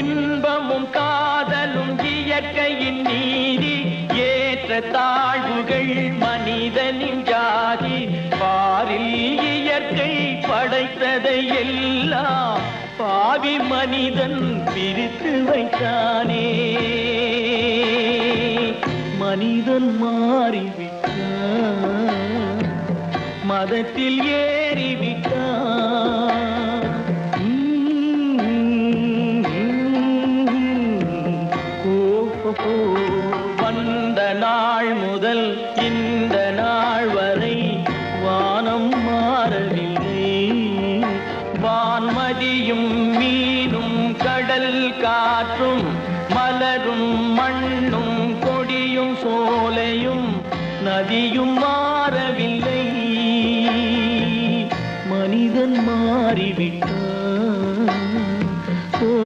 இன்பமும் காதலும் இயற்கையின் நீதி ஏற்ற தாழ்வுகள் மனிதனின் ஜாதி பாரில் இயற்கை படைத்ததை எல்லாம் பாவி மனிதன் பிரித்து வைத்தானே மனிதன் மாறிவிட்டான் மதத்தில் ஏறிவிட்டான் வந்த நாள் முதல் இந்த நாள் வரை வானம் மாறவில்லை வான்மதியும் மீனும் கடல் காற்றும் மலரும்